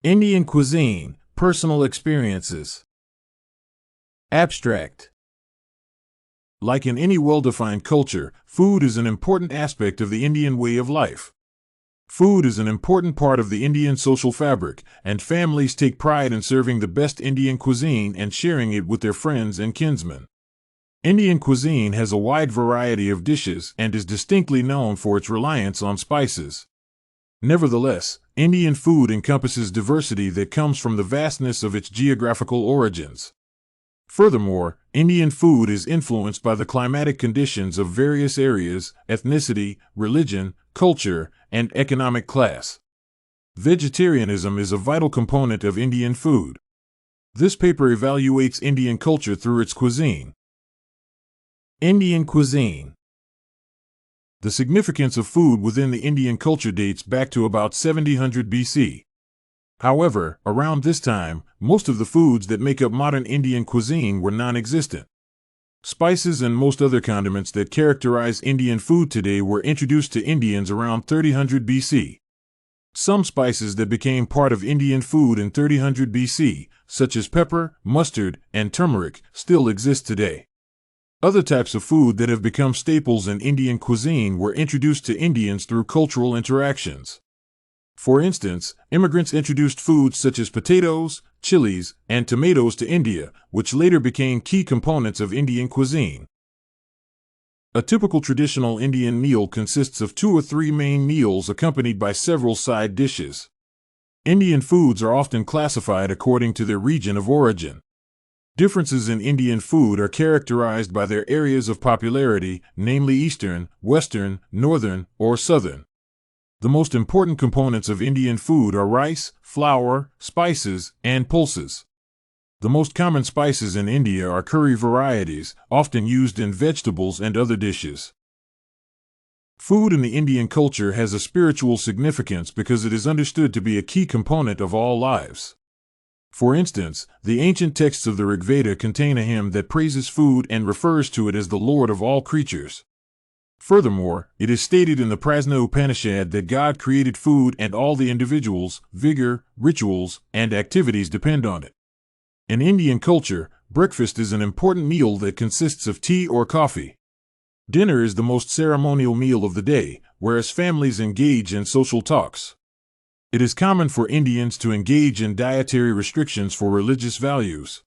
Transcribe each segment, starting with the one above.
Indian cuisine, personal experiences. Abstract. Like in any well-defined culture, food is an important aspect of the Indian way of life. Food is an important part of the Indian social fabric, and families take pride in serving the best Indian cuisine and sharing it with their friends and kinsmen. Indian cuisine has a wide variety of dishes and is distinctly known for its reliance on spices. Nevertheless, Indian food encompasses diversity that comes from the vastness of its geographical origins. Furthermore, Indian food is influenced by the climatic conditions of various areas, ethnicity, religion, culture, and economic class. Vegetarianism is a vital component of Indian food. This paper evaluates Indian culture through its cuisine. Indian cuisine. The significance of food within the Indian culture dates back to about 1700 BC. However, around this time, most of the foods that make up modern Indian cuisine were non-existent. Spices and most other condiments that characterize Indian food today were introduced to Indians around 3000 BC. Some spices that became part of Indian food in 3000 BC, such as pepper, mustard, and turmeric, still exist today. Other types of food that have become staples in Indian cuisine were introduced to Indians through cultural interactions. For instance, immigrants introduced foods such as potatoes, chilies, and tomatoes to India, which later became key components of Indian cuisine. A typical traditional Indian meal consists of 2 or 3 main meals accompanied by several side dishes. Indian foods are often classified according to their region of origin. Differences in Indian food are characterized by their areas of popularity, namely Eastern, Western, Northern, or Southern. The most important components of Indian food are rice, flour, spices, and pulses. The most common spices in India are curry varieties, often used in vegetables and other dishes. Food in the Indian culture has a spiritual significance because it is understood to be a key component of all lives. For instance, the ancient texts of the Rig Veda contain a hymn that praises food and refers to it as the Lord of all creatures. Furthermore, it is stated in the Prasna Upanishad that God created food and all the individuals, vigor, rituals, and activities depend on it. In Indian culture, breakfast is an important meal that consists of tea or coffee. Dinner is the most ceremonial meal of the day, whereas families engage in social talks. It is common for Indians to engage in dietary restrictions for religious values.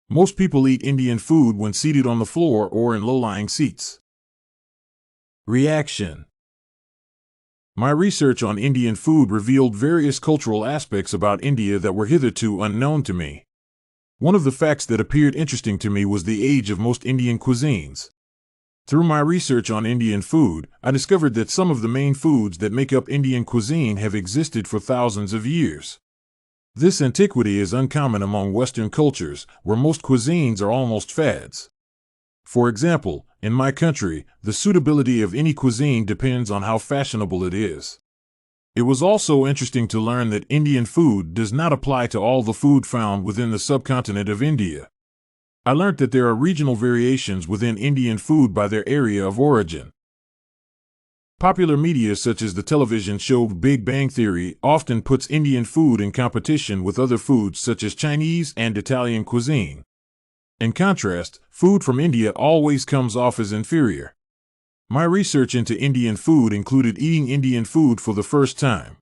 Most people eat Indian food when seated on the floor or in low-lying seats. Reaction. My research on Indian food revealed various cultural aspects about India that were hitherto unknown to me. One of the facts that appeared interesting to me was the age of most Indian cuisines. Through my research on Indian food, I discovered that some of the main foods that make up Indian cuisine have existed for thousands of years. This antiquity is uncommon among Western cultures, where most cuisines are almost fads. For example, in my country, the suitability of any cuisine depends on how fashionable it is. It was also interesting to learn that Indian food does not apply to all the food found within the subcontinent of India. I learned that there are regional variations within Indian food by their area of origin. Popular media such as the television show Big Bang Theory often puts Indian food in competition with other foods such as Chinese and Italian cuisine. In contrast, food from India always comes off as inferior. My research into Indian food included eating Indian food for the first time.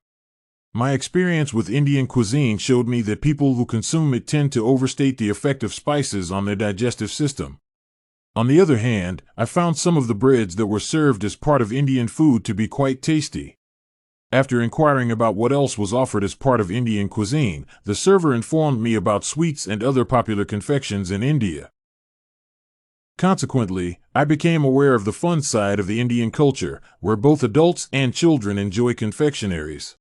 My experience with Indian cuisine showed me that people who consume it tend to overstate the effect of spices on their digestive system. On the other hand, I found some of the breads that were served as part of Indian food to be quite tasty. After inquiring about what else was offered as part of Indian cuisine, the server informed me about sweets and other popular confections in India. Consequently, I became aware of the fun side of the Indian culture, where both adults and children enjoy confectionaries.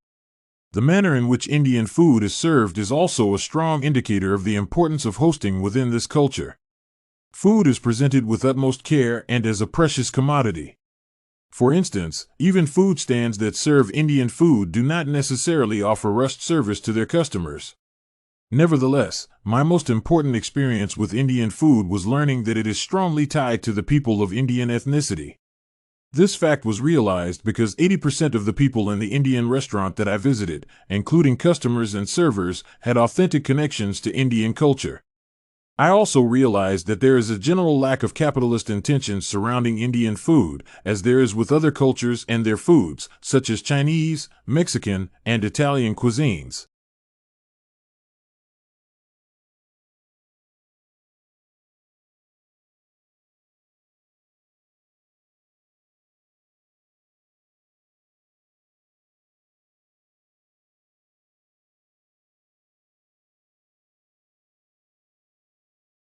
The manner in which Indian food is served is also a strong indicator of the importance of hosting within this culture. Food is presented with utmost care and as a precious commodity. For instance, even food stands that serve Indian food do not necessarily offer rushed service to their customers. Nevertheless, my most important experience with Indian food was learning that it is strongly tied to the people of Indian ethnicity. This fact was realized because 80% of the people in the Indian restaurant that I visited, including customers and servers, had authentic connections to Indian culture. I also realized that there is a general lack of capitalist intentions surrounding Indian food, as there is with other cultures and their foods, such as Chinese, Mexican, and Italian cuisines.